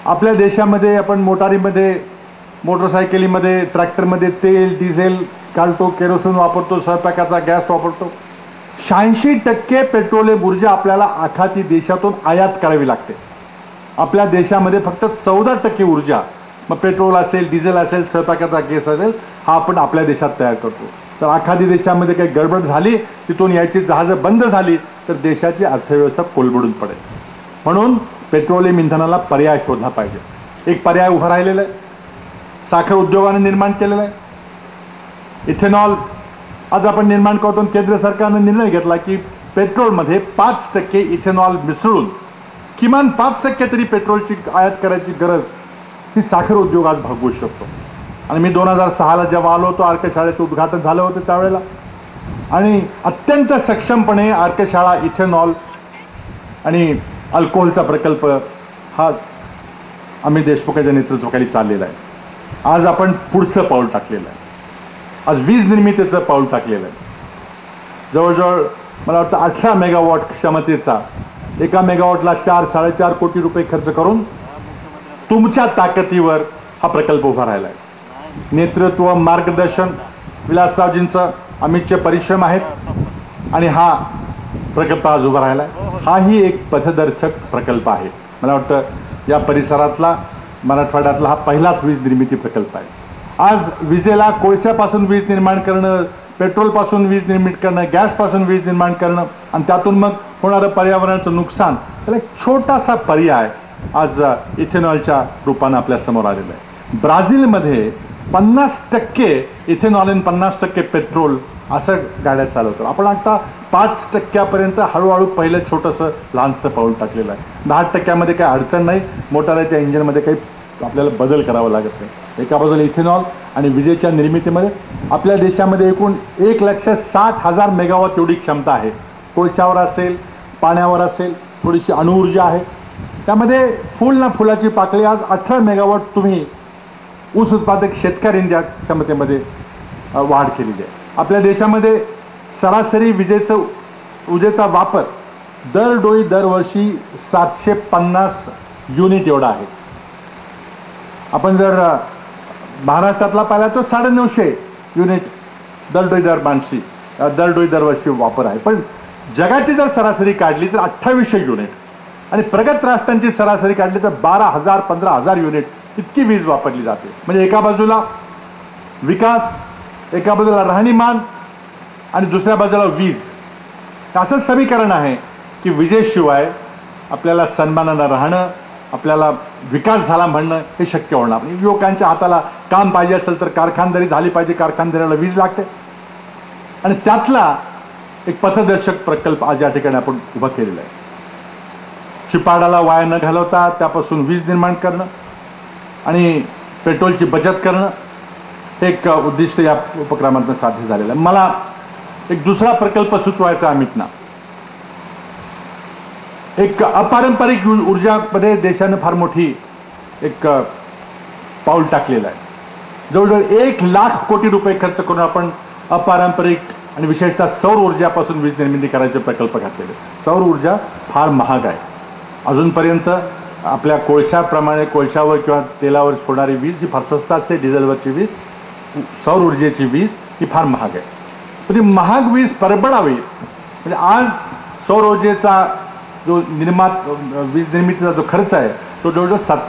आपल्या देशामध्ये आपण मोटारीमध्ये, मोटरसायकलीमध्ये, ट्रॅक्टरमध्ये तेल, डिझेल घालतो, केरोसिन वापरतो, स्वयंपाकाचा गॅस वापरतो. 86% पेट्रोलियम ऊर्जा आपल्याला आखाती देशातून आयात करावी लागते. आपल्या देशामध्ये फक्त 14% ऊर्जा, मग पेट्रोल असेल, डिझेल असेल, स्वयंपाकाचा गॅस असेल, हा आपण आपल्या देशात तयार करतो. तर आखाती देशामध्ये काही गडबड झाली, तिथून याची जहाजं बंद झाली, तर देशाची अर्थव्यवस्था कोलमडून पडेल. म्हणून पेट्रोलियम इंधनाला पर्याय शोधला पाहिजे. एक पर्याय उभा राहिलेला आहे, साखर उद्योगाने निर्माण केलेला आहे. इथेनॉल आज आपण निर्माण करतो. केंद्र सरकारने निर्णय घेतला की पेट्रोलमध्ये 5% इथेनॉल मिसळून किमान 5% तरी पेट्रोलची आयात करायची गरज ही साखर उद्योग आज भागवू शकतो. आणि मी 2006ला जेव्हा आलो होतो, आर्कशाळेचं उद्घाटन झालं होतं त्यावेळेला, आणि अत्यंत सक्षमपणे आर्कशाळा इथेनॉल आणि अल्कोहोलचा प्रकल्प हा अमित देशमुखांच्या नेतृत्वाखाली चाललेला आहे. आज आपण पुढचं पाऊल टाकलेलं आहे. आज वीज निर्मितीचं पाऊल टाकलेलं आहे. जवळजवळ मला वाटतं 18 मेगावॉट क्षमतेचा, एका मेगावॉटला 4-4.5 कोटी रुपये खर्च करून तुमच्या ताकदीवर हा प्रकल्प उभा राहिला आहे. नेतृत्व, मार्गदर्शन विलासरावजींचं, अमितचे परिश्रम आहेत आणि हा प्रकल्प आज उभा राहिला आहे. हाही एक पथदर्शक प्रकल्प आहे. मला वाटतं या परिसरातला, मराठवाड्यातला हा पहिलाच वीज निर्मिती प्रकल्प आहे. आज विजेला कोळशापासून वीज निर्माण करणं, पेट्रोलपासून वीज निर्मिती करणं, गॅसपासून वीज निर्माण करणं आणि त्यातून मग होणारं पर्यावरणाचं नुकसान, त्याला एक छोटासा पर्याय आज इथेनॉलच्या रूपानं आपल्या समोर आलेला आहे. ब्राझीलमध्ये 50% इथेनॉल आणि 50% पेट्रोल असं गाड्या चालवतो. आपण आता 5% हळूहळू पहिलं छोटंसं लहानसं पाऊल टाकलेलं आहे. 10% काही अडचण नाही. मोटारीच्या इंजिनमध्ये काही आपल्याला बदल करावा लागत नाही. एका बाजूला इथेनॉल आणि विजेच्या निर्मितीमध्ये आपल्या देशामध्ये एकूण 1,60,000 मेगावॉट एवढी क्षमता आहे. कोळशावर असेल, पाण्यावर असेल, थोडीशी अणुऊर्जा आहे. त्यामध्ये फुल ना फुलाची पाकळी. आज 18 मेगावॉट तुम्ही ऊस उत्पादक शेतकऱ्यांच्या क्षमतेमध्ये वाढ केलेली आहे. आपल्या देशामध्ये सरासरी विजेचा वापर दरडोई दरवर्षी 750 युनिट एवढा आहे. आपण जर महाराष्ट्रातला पाहिला तर 950 युनिट दरडोई दरवर्षी वापर आहे. पण जगाची जर सरासरी काढली तर 2800 युनिट आणि प्रगत राष्ट्रांची सरासरी काढली तर 12,000-15,000 युनिट इतकी वीज वापरली जाते. म्हणजे एका बाजूला विकास, एका बाजूला राहणीमान आणि दुसऱ्या बाजूला वीज, असं समीकरण आहे की विजेशिवाय आपल्याला सन्मानानं राहणं, आपल्याला विकास झाला म्हणणं हे शक्य होणार नाही. युवकांच्या हाताला काम पाहिजे असेल तर कारखानदारी झाली पाहिजे. कारखानदारीला वीज लागते आणि त्यातला एक पथदर्शक प्रकल्प आज या ठिकाणी आपण उभा केलेला आहे. चिपाडाला वाया न घालवता त्यापासून वीज निर्माण करणं आणि पेट्रोलची बचत करणं हे एक उद्दिष्ट या उपक्रमातून साध्य झालेलं आहे. मला एक दुसरा प्रकल्प सुचवायचा अमितना. एक अपारंपरिक ऊर्जामध्ये देशानं फार मोठी एक पाऊल टाकलेलं आहे. जवळजवळ 1,00,000 कोटी रुपये खर्च करून आपण अपारंपरिक आणि विशेषतः सौर ऊर्जापासून वीज निर्मिती करायचे प्रकल्प घातलेले. सौर ऊर्जा फार महाग आहे. अजूनपर्यंत आपल्या कोळशाप्रमाणे कोळशावर किंवा तेलावर होणारी वीज ही फार स्वस्त असते. डिझेलवरची वीज, सौर ऊर्जेची वीज ही फार महाग आहे. पण ती महाग वीज परवडावी म्हणजे आज सौर ऊर्जेचा जो वीज निर्मितीचा जो खर्च आहे तो जवळजवळ 70